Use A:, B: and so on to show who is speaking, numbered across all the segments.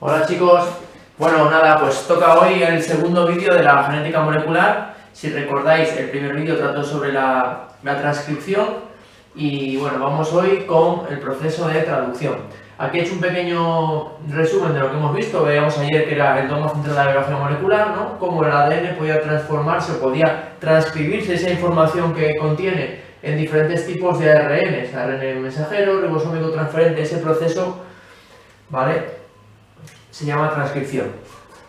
A: Hola chicos, bueno nada, pues toca hoy el segundo vídeo de la genética molecular. Si recordáis, el primer vídeo trató sobre la transcripción y bueno, vamos hoy con el proceso de traducción. Aquí he hecho un pequeño resumen de lo que hemos visto. Veíamos ayer que era el dogma central de la biología molecular, ¿no? Cómo el ADN podía transformarse o podía transcribirse esa información que contiene en diferentes tipos de ARNs, ARN mensajero, ribosómico transferente. Ese proceso, ¿vale?, se llama transcripción.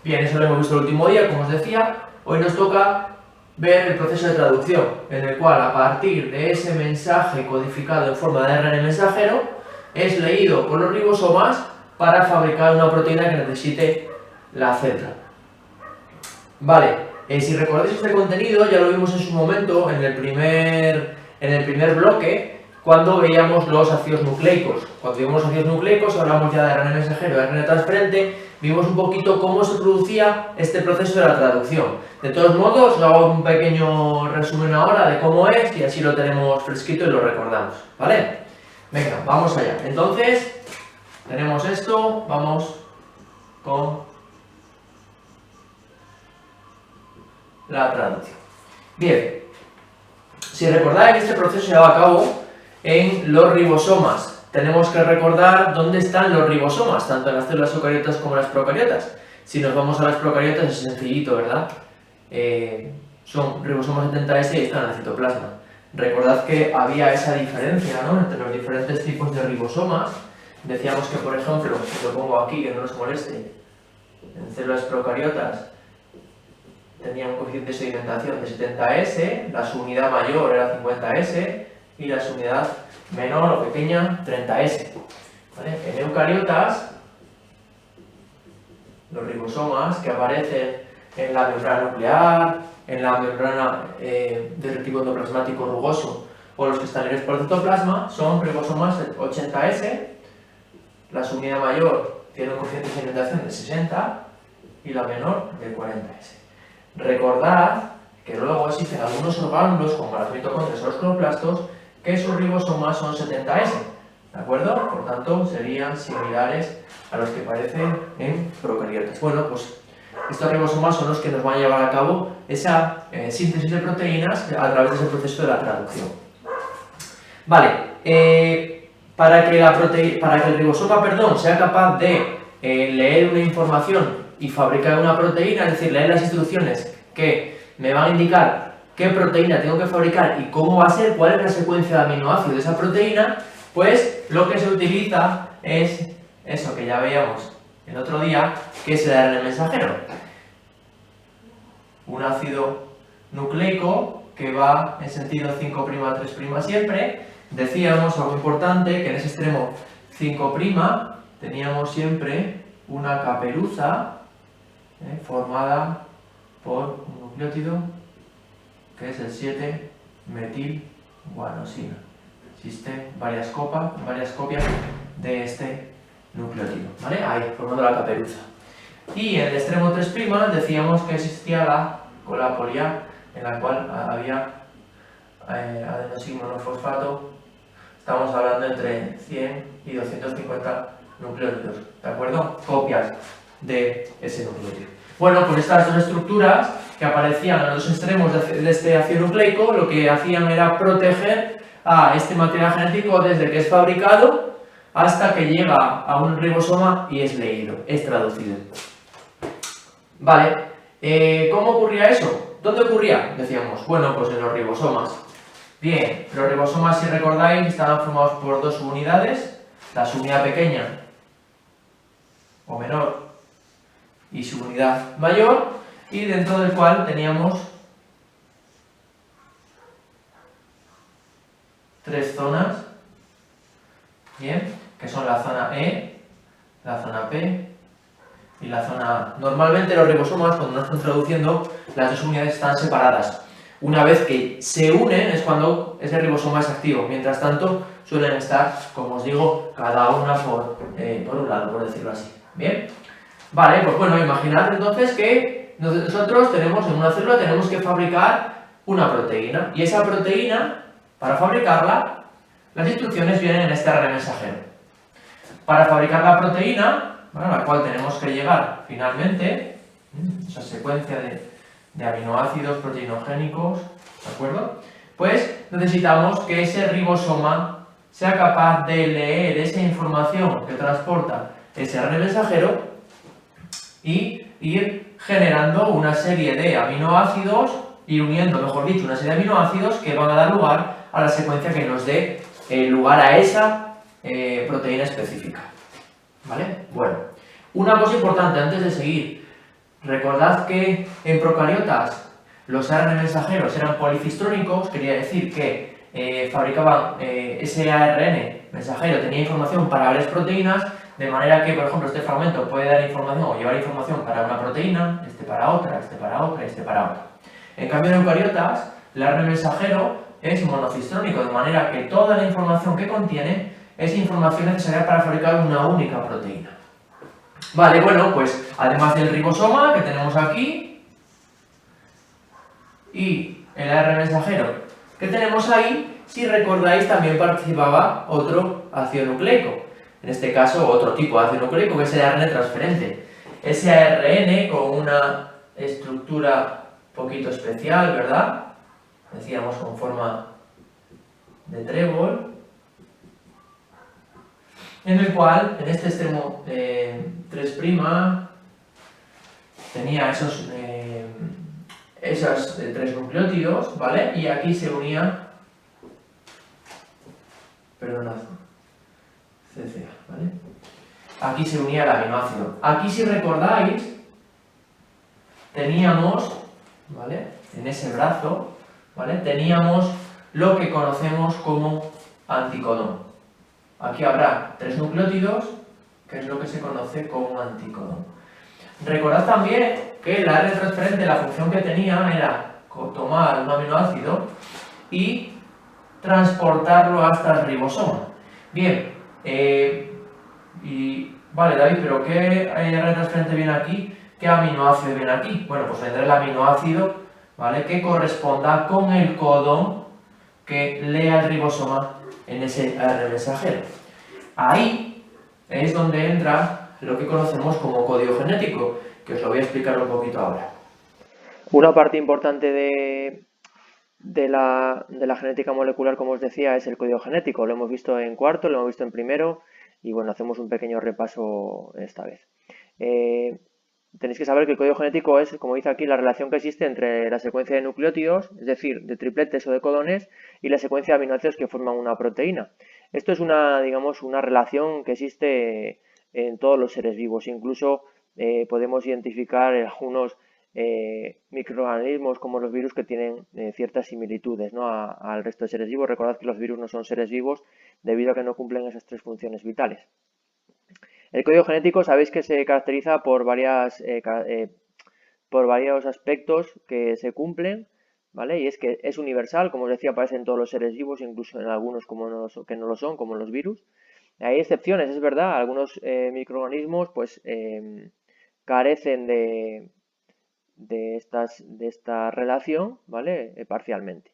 A: Bien, eso lo hemos visto el último día, como os decía. Hoy nos toca ver el proceso de traducción, en el cual a partir de ese mensaje codificado en forma de ARN mensajero es leído por los ribosomas para fabricar una proteína que necesite la célula. Vale, si recordáis este contenido, ya lo vimos en su momento en el primer bloque, cuando veíamos los ácidos nucleicos. Cuando vimos los ácidos nucleicos, hablamos ya de ARN mensajero y ARN transferente, vimos un poquito cómo se producía este proceso de la traducción. De todos modos, os hago un pequeño resumen ahora de cómo es y así lo tenemos fresquito y lo recordamos, ¿vale? Venga, vamos allá. Entonces, tenemos esto, vamos con la traducción. Bien, si recordáis, este proceso se lleva a cabo en los ribosomas. Tenemos que recordar dónde están los ribosomas, tanto en las células eucariotas como en las procariotas. Si nos vamos a las procariotas es sencillito, ¿verdad? Son ribosomas 70S y están en el citoplasma. Recordad que había esa diferencia, ¿no?, entre los diferentes tipos de ribosomas. Decíamos que, por ejemplo, si lo pongo aquí, que no nos moleste, en células procariotas tenía un coeficiente de sedimentación de 70S, la subunidad mayor era 50S y la subunidad menor o pequeña 30S. ¿Vale? En eucariotas, los ribosomas que aparecen en la membrana nuclear, en la membrana del reticulo endoplasmático rugoso o los que están libres por el citoplasma, son ribosomas 80S, la subunidad mayor tiene un coeficiente de sedimentación de 60 y la menor de 40S. Recordad que luego existen algunos orgánulos como las mitocondrias o los cloroplastos que sus ribosomas son 70S, ¿de acuerdo? Por tanto, serían similares a los que aparecen en procariotas. Bueno, pues estos ribosomas son los que nos van a llevar a cabo esa síntesis de proteínas a través de ese proceso de la traducción. Vale, para que el ribosoma, sea capaz de leer una información y fabricar una proteína, es decir, leer las instrucciones que me van a indicar qué proteína tengo que fabricar y cómo va a ser, cuál es la secuencia de aminoácidos de esa proteína, pues lo que se utiliza es eso que ya veíamos el otro día, que es el ARN mensajero. Un ácido nucleico que va en sentido 5' a 3' siempre. Decíamos algo importante, que en ese extremo 5' teníamos siempre una caperuza formada por un nucleótido que es el 7-metilguanosina. Existen varias copias de este nucleótido, ¿vale? Ahí, formando la caperuza. Y en el extremo 3' decíamos que existía la cola polia, en la cual había adenosín-monofosfato. Estamos hablando entre 100 y 250 nucleótidos, ¿de acuerdo? Copias de ese nucleótido. Bueno, pues estas dos estructuras que aparecían en los dos extremos de este ácido nucleico, lo que hacían era proteger a este material genético desde que es fabricado hasta que llega a un ribosoma y es leído, es traducido. Vale, ¿cómo ocurría eso? ¿Dónde ocurría? Decíamos, bueno, pues en los ribosomas. Bien, los ribosomas, si recordáis, estaban formados por dos subunidades, la subunidad pequeña o menor y subunidad mayor, y dentro del cual teníamos tres zonas, bien, que son la zona E, la zona P y la zona A. Normalmente los ribosomas, cuando nos están traduciendo, las dos unidades están separadas. Una vez que se unen es cuando ese ribosoma es activo. Mientras tanto, suelen estar, como os digo, cada una por un lado, por decirlo así. Bien. Vale, pues bueno, imaginad entonces que nosotros tenemos en una célula tenemos que fabricar una proteína. Y esa proteína, para fabricarla, las instrucciones vienen en este ARN mensajero. Para fabricar la proteína, ¿vale?, a la cual tenemos que llegar finalmente, esa secuencia de aminoácidos proteinogénicos, ¿de acuerdo? Pues necesitamos que ese ribosoma sea capaz de leer esa información que transporta ese ARN mensajero y ir generando una serie de aminoácidos, ir uniendo, mejor dicho, una serie de aminoácidos que van a dar lugar a la secuencia que nos dé lugar a esa proteína específica. ¿Vale? Bueno, una cosa importante antes de seguir. Recordad que en procariotas los ARN mensajeros eran policistrónicos, quería decir que fabricaban ese ARN mensajero, tenía información para varias proteínas, de manera que, por ejemplo, este fragmento puede dar información o llevar información para una proteína, este para otra, este para otra, este para otra. En cambio, en eucariotas, el ARN mensajero es monocistrónico, de manera que toda la información que contiene es información necesaria para fabricar una única proteína. Vale, bueno, pues además del ribosoma que tenemos aquí y el ARN mensajero que tenemos ahí, si recordáis también participaba otro ácido nucleico, en este caso otro tipo de ácido nucleico que es el ARN transferente. Ese ARN con una estructura un poquito especial, ¿verdad? Decíamos con forma de trébol, en el cual en este extremo 3' tenía esos 3 nucleótidos, ¿vale? Y aquí se unía, perdonad, CCA, ¿vale? Aquí se unía el aminoácido. Aquí, si recordáis, teníamos, ¿vale?, en ese brazo, ¿vale?, teníamos lo que conocemos como anticodón. Aquí habrá 3 nucleótidos, que es lo que se conoce como anticodón. Recordad también que el ARN transferente, la función que tenía era tomar un aminoácido y transportarlo hasta el ribosoma. Bien, vale, David, pero ¿qué ARN transferente viene aquí? ¿Qué aminoácido viene aquí? Bueno, pues vendrá el aminoácido, ¿vale?, que corresponda con el codón que lea el ribosoma en ese ARN mensajero. Ahí es donde entra lo que conocemos como código genético, que os lo voy a explicar un poquito ahora. Una parte importante de la genética molecular, como os decía, es el código genético. Lo hemos visto en cuarto, lo hemos visto en primero, y bueno, hacemos un pequeño repaso esta vez. Tenéis que saber que el código genético es, como dice aquí, la relación que existe entre la secuencia de nucleótidos, es decir, de tripletes o de codones, y la secuencia de aminoácidos que forman una proteína. Esto es digamos, una relación que existe en todos los seres vivos. Incluso podemos identificar algunos microorganismos como los virus que tienen ciertas similitudes, ¿no?, al resto de seres vivos. Recordad que los virus no son seres vivos debido a que no cumplen esas 3 funciones vitales. El código genético sabéis que se caracteriza por varios aspectos que se cumplen, ¿vale? Y es que es universal, como os decía, aparece en todos los seres vivos, incluso en algunos que no lo son, como los virus. Hay excepciones, es verdad, algunos microorganismos pues carecen de esta relación, ¿vale? Parcialmente.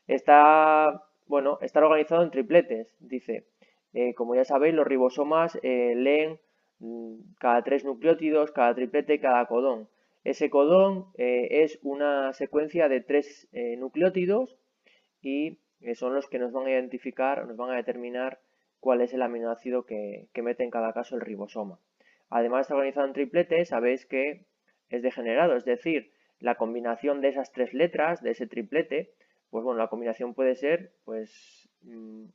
A: Está organizado en tripletes, dice. Como ya sabéis, los ribosomas leen cada 3 nucleótidos, cada triplete y cada codón. Ese codón es una secuencia de 3 nucleótidos y son los que nos van a identificar, nos van a determinar cuál es el aminoácido que mete en cada caso el ribosoma. Además, está organizado en tripletes, sabéis que es degenerado, es decir, la combinación de esas 3 letras, de ese triplete, pues bueno, la combinación puede ser pues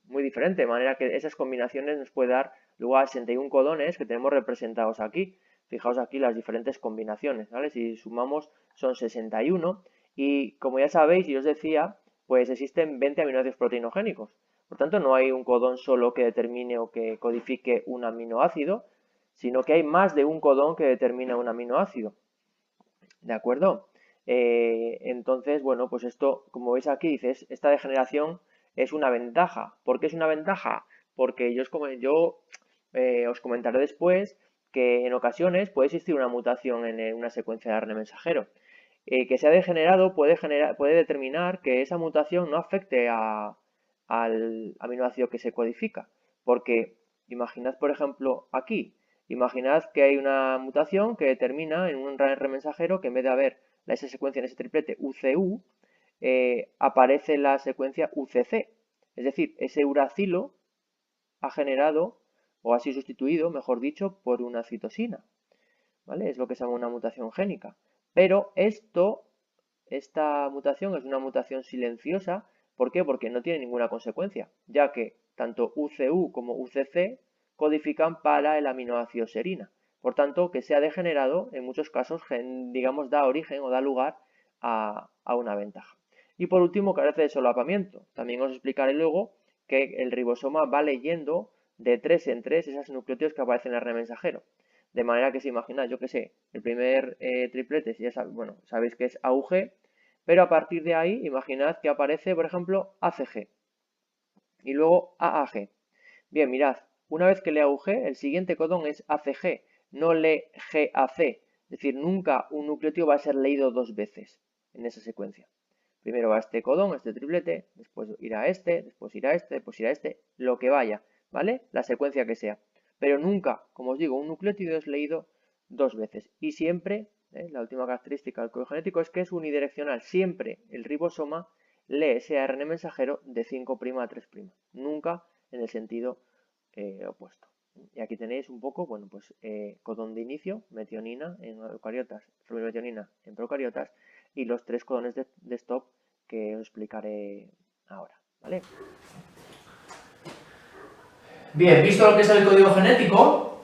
A: muy diferente, de manera que esas combinaciones nos puede dar lugar a 61 codones que tenemos representados aquí. Fijaos aquí las diferentes combinaciones, ¿vale? Si sumamos son 61 y como ya sabéis y os decía, pues existen 20 aminoácidos proteinogénicos. Por tanto, no hay un codón solo que determine o que codifique un aminoácido, sino que hay más de un codón que determina un aminoácido. ¿De acuerdo? Entonces, bueno, pues esto, como veis aquí, dices, esta degeneración es una ventaja. ¿Por qué es una ventaja? Porque yo os comentaré después que en ocasiones puede existir una mutación en una secuencia de ARN mensajero. Que sea degenerado puede determinar que esa mutación no afecte al aminoácido que se codifica. Porque imaginad, por ejemplo, aquí,
B: Imaginad que hay una mutación que determina en un RNA mensajero que en vez de haber esa secuencia en ese triplete UCU, aparece la secuencia UCC. Es decir, ese uracilo ha generado, o ha sido sustituido, mejor dicho, por una citosina. ¿Vale? Es lo que se llama una mutación génica. Pero esta mutación es una mutación silenciosa. ¿Por qué? Porque no tiene ninguna consecuencia, ya que tanto UCU como UCC codifican para el aminoácido serina. Por tanto, que sea degenerado, en muchos casos, digamos, da origen o da lugar a una ventaja. Y por último, carece de solapamiento. También os explicaré luego que el ribosoma va leyendo de 3 en 3 esos nucleótidos que aparecen en el RNA mensajero. De manera que si imagináis, yo que sé, el primer triplete, si ya bueno, sabéis que es AUG, pero a partir de ahí, imaginad que aparece, por ejemplo, ACG y luego AAG. Bien, mirad, una vez que lee AUG, el siguiente codón es ACG, no lee GAC. Es decir, nunca un nucleótido va a ser leído dos veces en esa secuencia. Primero va este codón, este triplete, después irá este, después irá este, después irá este, lo que vaya, ¿vale? La secuencia que sea. Pero nunca, como os digo, un nucleótido es leído dos veces. Y siempre, la última característica del código genético es que es unidireccional. Siempre el ribosoma lee ese ARN mensajero de 5' a 3'. Nunca en el sentido opuesto. Y aquí tenéis un poco, bueno, pues codón de inicio, metionina en eucariotas, metionina en procariotas, y los tres codones de stop que os explicaré ahora, ¿vale?
A: Bien, visto lo que es el código genético,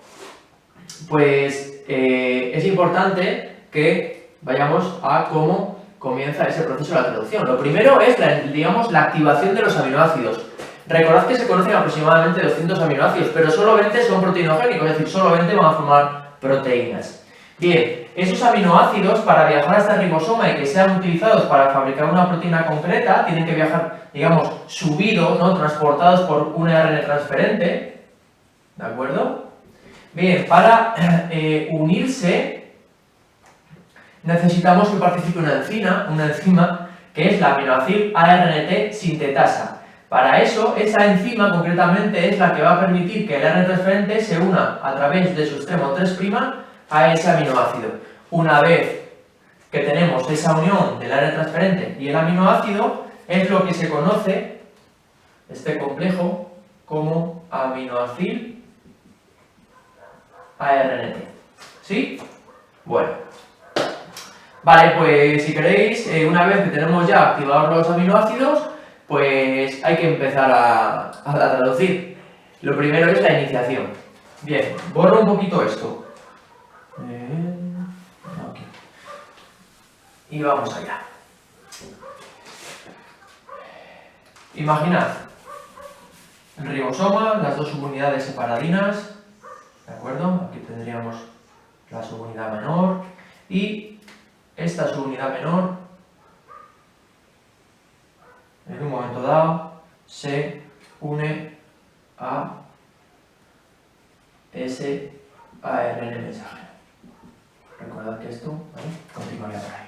A: pues es importante que vayamos a cómo comienza ese proceso de la traducción. Lo primero es, digamos, la activación de los aminoácidos. Recordad que se conocen aproximadamente 200 aminoácidos, pero solo 20 son proteinogénicos, es decir, solo 20 van a formar proteínas. Bien, esos aminoácidos, para viajar hasta el ribosoma y que sean utilizados para fabricar una proteína concreta, tienen que viajar, digamos, subidos, ¿no? Transportados por un ARN transferente, ¿de acuerdo? Bien, para unirse necesitamos que participe una enzima que es la aminoácido ARNT sintetasa. Para eso, esa enzima concretamente es la que va a permitir que el ARN transferente se una a través de su extremo 3' a ese aminoácido. Una vez que tenemos esa unión del ARN transferente y el aminoácido, es lo que se conoce, este complejo, como aminoácido ARNT. ¿Sí? Bueno. Vale, pues si queréis, una vez que tenemos ya activados los aminoácidos, pues hay que empezar a traducir. Lo primero es la iniciación. Bien, borro un poquito esto. Aquí. Y vamos allá. Imaginad el ribosoma, las dos subunidades separadinas, ¿de acuerdo? Aquí tendríamos la subunidad menor y esta subunidad menor en un momento dado se une a ese ARN mensajero. Recordad que esto, ¿vale? Continuaría por ahí.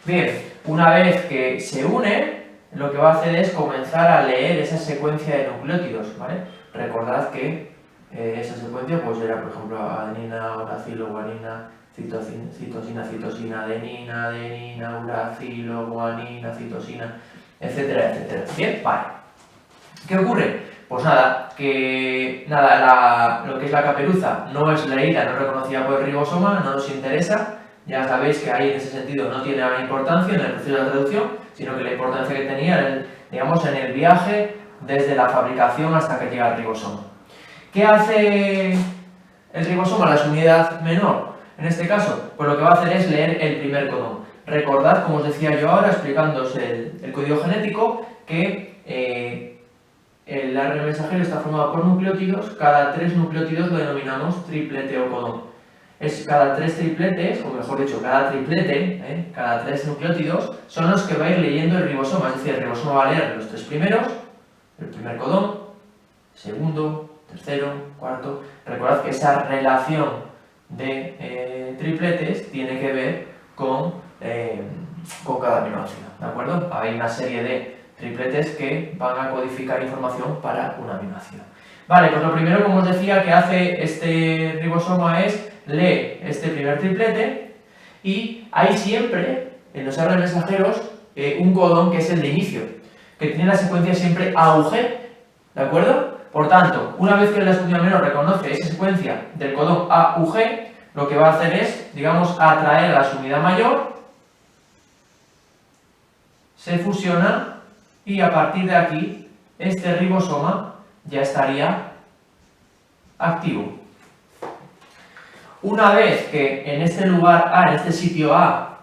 A: Bien, una vez que se une, lo que va a hacer es comenzar a leer esa secuencia de nucleótidos, ¿vale? Recordad que esa secuencia pues era, por ejemplo, adenina, uracilo, guanina, citosina, citosina, adenina, adenina, uracilo, guanina, citosina, etcétera, etcétera. Bien, vale. ¿Qué ocurre? Pues nada, que lo que es la caperuza no es leída, no es reconocida por el ribosoma, no nos interesa. Ya sabéis que ahí en ese sentido no tiene gran importancia en el proceso de la traducción, sino que la importancia que tenía era, digamos, en el viaje desde la fabricación hasta que llega al ribosoma. ¿Qué hace el ribosoma, la subunidad menor? En este caso, pues lo que va a hacer es leer el primer codón. Recordad, como os decía yo ahora, explicándoos el código genético, que el ARN mensajero está formado por nucleótidos. Cada 3 nucleótidos lo denominamos triplete o codón. Es cada 3 tripletes, o mejor dicho, cada triplete, cada 3 nucleótidos, son los que va a ir leyendo el ribosoma. Es decir, el ribosoma va a leer los 3 primeros, el primer codón, segundo, tercero, cuarto. Recordad que esa relación de tripletes tiene que ver con cada aminoácido, ¿de acuerdo? Hay una serie de tripletes que van a codificar información para un aminoácido. Vale, pues lo primero, como os decía, que hace este ribosoma es lee este primer triplete y hay siempre en los RNA mensajeros un codón que es el de inicio, que tiene la secuencia siempre AUG, ¿de acuerdo? Por tanto, una vez que el estudio menor reconoce esa secuencia del codón AUG, lo que va a hacer es, digamos, atraer a su unidad mayor, se fusiona y a partir de aquí este ribosoma ya estaría activo. Una vez que en este lugar A, en este sitio A,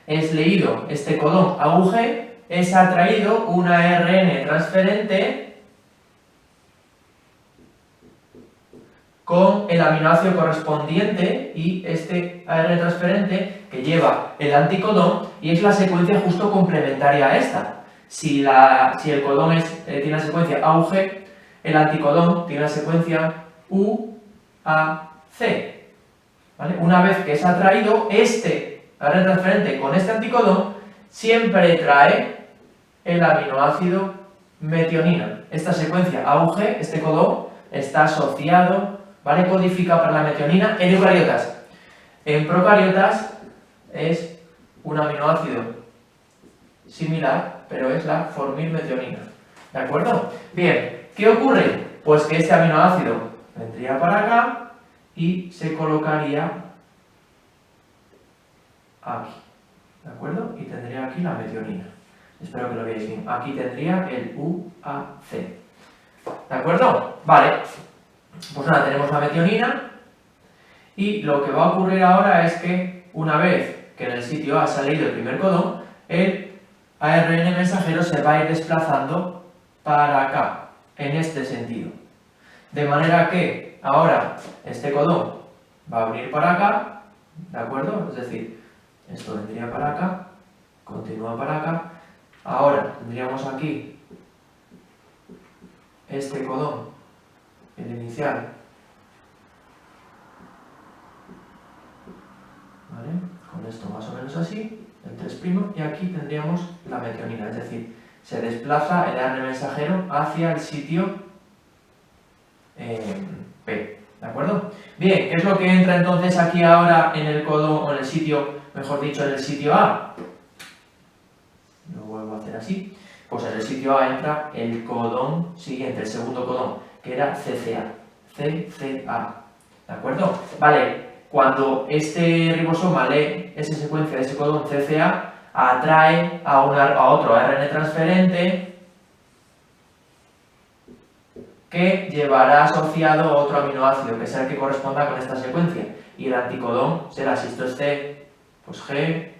A: es leído este codón AUG, es atraído una ARN transferente con el aminoácido correspondiente y este ARN transferente que lleva el anticodón y es la secuencia justo complementaria a esta. Si el codón tiene la secuencia AUG, el anticodón tiene la secuencia UAC. ¿Vale? Una vez que es atraído, este ARN transferente con este anticodón siempre trae el aminoácido metionina. Esta secuencia AUG, este codón, está asociado, ¿vale? Codifica para la metionina en eucariotas. En procariotas es un aminoácido similar, pero es la formilmetionina. ¿De acuerdo? Bien, ¿qué ocurre? Pues que este aminoácido vendría para acá y se colocaría aquí. ¿De acuerdo? Y tendría aquí la metionina. Espero que lo veáis bien. Aquí tendría el UAC. ¿De acuerdo? Vale. Pues nada, tenemos la metionina y lo que va a ocurrir ahora es que una vez que en el sitio A se ha leído el primer codón, el ARN mensajero se va a ir desplazando para acá, en este sentido. De manera que ahora este codón va a venir para acá, ¿de acuerdo? Es decir, esto vendría para acá, continúa para acá. Ahora tendríamos aquí este codón, el inicial, ¿vale? Con esto más o menos así, el 3', y aquí tendríamos la metionina, es decir, se desplaza el ARN mensajero hacia el sitio P, ¿de acuerdo? Bien, ¿qué es lo que entra entonces aquí ahora en el codón, o en el sitio, mejor dicho, en el sitio A? Lo vuelvo a hacer así. Pues en el sitio A entra el codón siguiente, el segundo codón, que era CCA. CCA. ¿De acuerdo? Vale, cuando este ribosoma lee esa secuencia de ese codón CCA, atrae a otro ARN transferente que llevará asociado otro aminoácido, que será el que corresponda con esta secuencia. Y el anticodón será, si esto es C, pues G,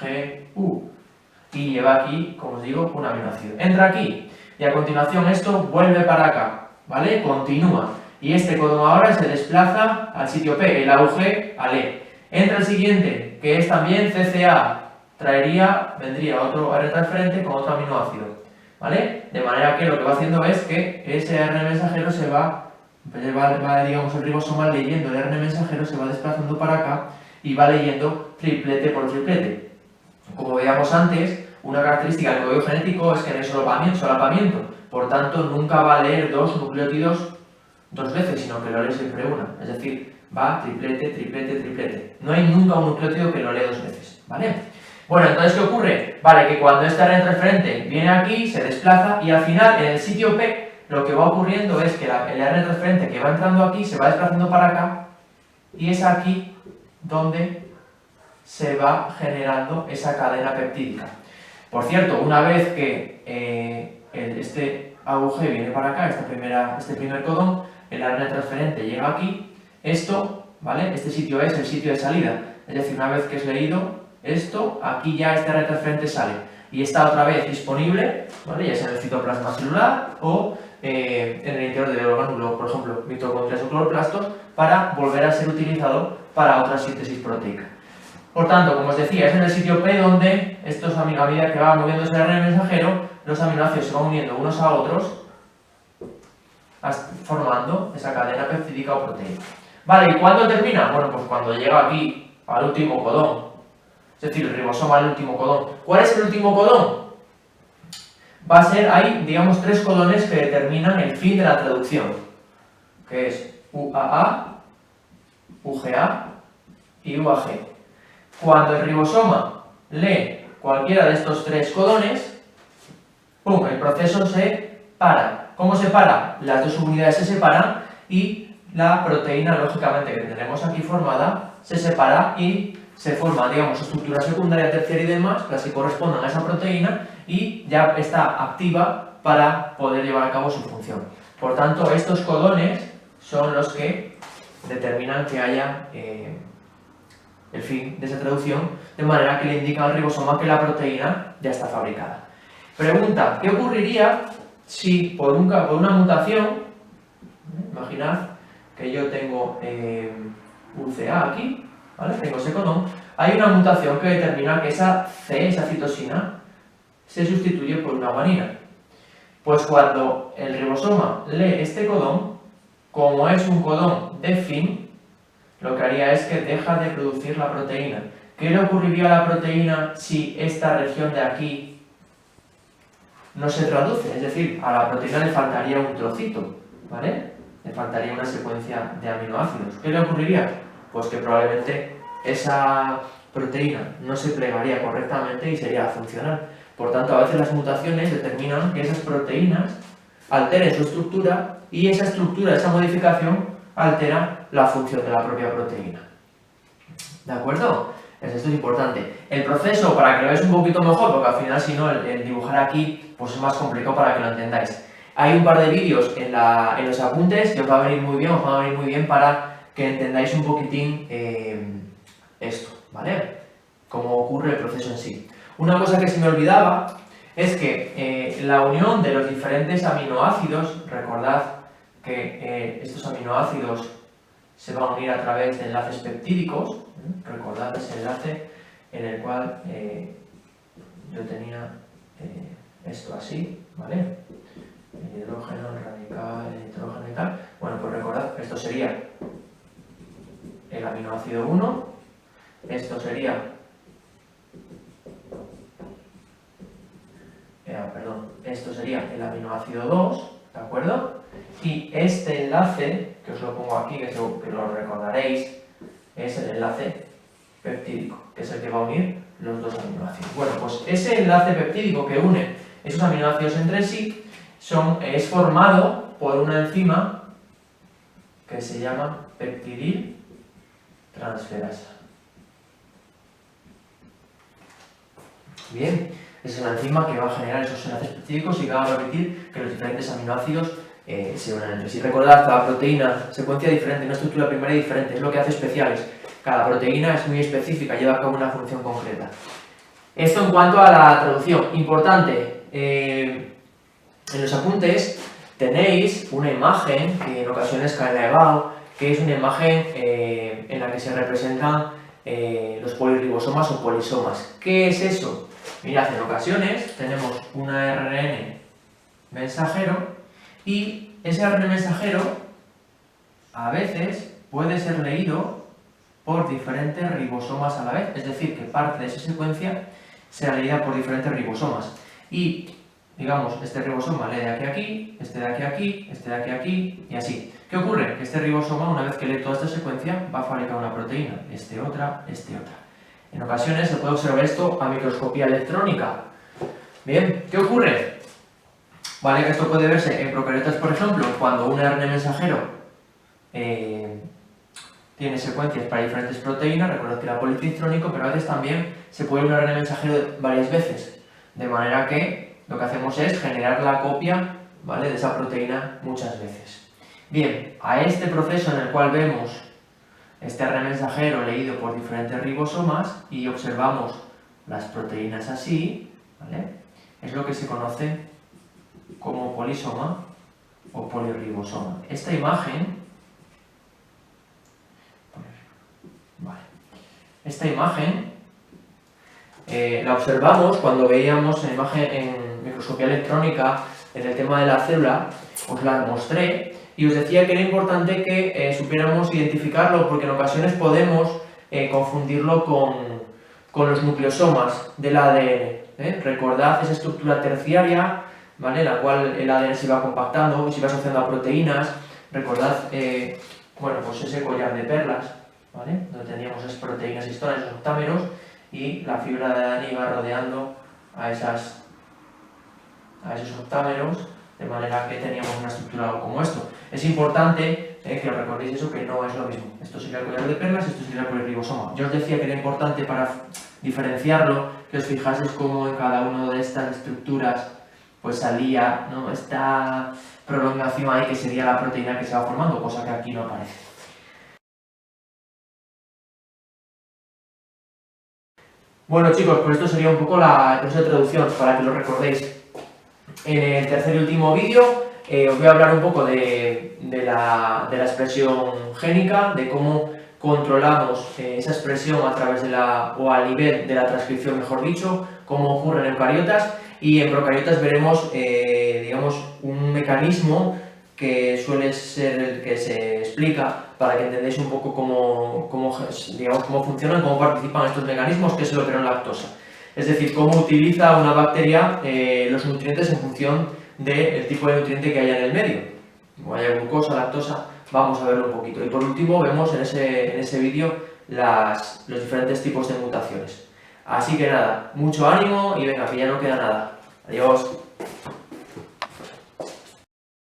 A: G, U. Y lleva aquí, como os digo, un aminoácido. Entra aquí y a continuación esto vuelve para acá, ¿vale? Continúa. Y este codón ahora se desplaza al sitio P, el AUG al E. Entra el siguiente, que es también CCA. Vendría otro ARN transferente con otro aminoácido, ¿vale? De manera que lo que va haciendo es que ese ARN mensajero digamos, el ribosoma leyendo el ARN mensajero se va desplazando para acá y va leyendo triplete por triplete. Como veíamos antes, una característica del código genético es que no hay solapamiento, por tanto nunca va a leer dos nucleótidos dos veces, sino que lo lee siempre una, es decir, va triplete, triplete, triplete. No hay nunca un nucleótido que lo lee dos veces, ¿vale? Bueno, entonces, ¿qué ocurre? Vale, que cuando este ARN transferente viene aquí, se desplaza y al final, en el sitio P, lo que va ocurriendo es que el ARN transferente que va entrando aquí se va desplazando para acá y es aquí donde se va generando esa cadena peptídica. Por cierto, una vez que este AUG viene para acá, este primer codón, el ARN transferente llega aquí, esto, ¿vale? Este sitio es el sitio de salida, es decir, una vez que es leído esto, aquí ya este ARN transferente sale y está otra vez disponible, ¿vale? Ya sea en el citoplasma celular o en el interior del orgánulo, por ejemplo, mitocondrias o cloroplastos, para volver a ser utilizado para otra síntesis proteica. Por tanto, como os decía, es en el sitio P donde a medida que va moviéndose el ARN mensajero, los aminoácidos se van uniendo unos a otros, formando esa cadena peptídica o proteica. Vale, ¿y cuándo termina? Bueno, pues cuando llega aquí, al último codón. Es decir, el ribosoma al último codón. ¿Cuál es el último codón? va a ser, hay, digamos, 3 codones que determinan el fin de la traducción, que es UAA, UGA y UAG. Cuando el ribosoma lee cualquiera de estos 3 codones, ¡pum!, el proceso se para. ¿Cómo se para? Las dos subunidades se separan y la proteína, lógicamente, que tenemos aquí formada, se separa y se forma, digamos, estructura secundaria, terciaria y demás, las que correspondan a esa proteína, y ya está activa para poder llevar a cabo su función. Por tanto, estos codones son los que determinan que haya el fin de esa traducción, de manera que le indica al ribosoma que la proteína ya está fabricada. Pregunta, ¿qué ocurriría si por una mutación, imaginad que yo tengo UCA aquí, ¿vale? Tengo ese codón, hay una mutación que determina que esa C, esa citosina, se sustituye por una guanina? Pues cuando el ribosoma lee este codón, como es un codón de fin, lo que haría es que deja de producir la proteína. ¿Qué le ocurriría a la proteína si esta región de aquí no se traduce? Es decir, a la proteína le faltaría un trocito, ¿vale? Le faltaría una secuencia de aminoácidos. ¿Qué le ocurriría? Pues que probablemente esa proteína no se plegaría correctamente y sería funcional. Por tanto, a veces las mutaciones determinan que esas proteínas alteren su estructura y esa estructura, esa modificación, altera la función de la propia proteína. ¿De acuerdo? Esto es importante. El proceso, para que lo veáis un poquito mejor, porque al final si no el dibujar aquí pues es más complicado para que lo entendáis. Hay un par de vídeos en los apuntes que os va a venir muy bien, para que entendáis un poquitín esto, ¿vale? Cómo ocurre el proceso en sí. Una cosa que se me olvidaba es que la unión de los diferentes aminoácidos, recordad que estos aminoácidos se van a unir a través de enlaces peptídicos, recordad ese enlace en el cual yo tenía esto así, ¿vale? El hidrógeno, el radical, el nitrógeno y tal. Bueno, pues recordad, esto sería el aminoácido 1, esto sería esto sería el aminoácido 2, ¿de acuerdo? Y este enlace, que os lo pongo aquí, que lo recordaréis, es el enlace peptídico, que es el que va a unir los dos aminoácidos. Bueno, pues ese enlace peptídico que une esos aminoácidos entre sí es formado por una enzima que se llama peptidil transferasa. Bien, es una enzima que va a generar esos enlaces peptídicos y va a permitir que los diferentes aminoácidos se unan entre sí. Recordad, cada proteína, secuencia diferente, una estructura primaria diferente, es lo que hace especiales. Cada proteína es muy específica, lleva a cabo una función concreta. Esto en cuanto a la traducción. Importante, en los apuntes tenéis una imagen que en ocasiones cae en la EBAU, que es una imagen en la que se representan los polirribosomas o polisomas. ¿Qué es eso? Mirad, en ocasiones tenemos un ARN mensajero y ese ARN mensajero a veces puede ser leído por diferentes ribosomas a la vez, es decir, que parte de esa secuencia sea leída por diferentes ribosomas. Y, digamos, este ribosoma lee de aquí a aquí, este de aquí a aquí, este de aquí a aquí, y así. ¿Qué ocurre? Que este ribosoma, una vez que lee toda esta secuencia, va a fabricar una proteína, este otra, este otra. En ocasiones se puede observar esto a microscopía electrónica. Bien, ¿qué ocurre? Vale, que esto puede verse en procariotas, por ejemplo, cuando un ARN mensajero tiene secuencias para diferentes proteínas, recordad que era policitrónico, pero a veces también se puede un ARN mensajero varias veces, de manera que lo que hacemos es generar la copia, ¿vale?, de esa proteína muchas veces. Bien, a este proceso en el cual vemos este ARN mensajero leído por diferentes ribosomas y observamos las proteínas así, ¿vale?, es lo que se conoce como polisoma o polirribosoma. Esta imagen, vale, esta imagen la observamos cuando veíamos la imagen en microscopía electrónica en el tema de la célula, os la mostré y os decía que era importante que supiéramos identificarlo porque en ocasiones podemos confundirlo con los nucleosomas del ADN. Recordad esa estructura terciaria ¿vale? En la cual el ADN se va compactando y se va asociando a proteínas. Recordad, bueno, pues ese collar de perlas, ¿vale? Donde teníamos esas proteínas histonas, esos octámeros, y la fibra de ADN iba rodeando a esos octámeros, de manera que teníamos una estructura algo como esto. Es importante que os recordéis eso, que no es lo mismo. Esto sería el collar de perlas, esto sería el polirribosoma. Yo os decía que era importante para diferenciarlo, que os fijaseis cómo en cada una de estas estructuras pues salía, ¿no?, esta prolongación ahí que sería la proteína que se va formando, cosa que aquí no aparece. Bueno chicos, pues esto sería un poco el proceso de traducción, para que lo recordéis. En el tercer y último vídeo os voy a hablar un poco de la expresión génica, de cómo controlamos esa expresión a través o a nivel de la transcripción, mejor dicho, cómo ocurre en eucariotas, y en procariotas veremos, digamos, un mecanismo que suele ser el que se explica para que entendáis un poco cómo funcionan, cómo participan estos mecanismos, que es el operón lactosa. Es decir, cómo utiliza una bacteria los nutrientes en función del tipo de nutriente que haya en el medio. Como haya glucosa, lactosa, vamos a verlo un poquito. Y por último vemos en ese vídeo los diferentes tipos de mutaciones. Así que nada, mucho ánimo y venga, que ya no queda nada. Adiós.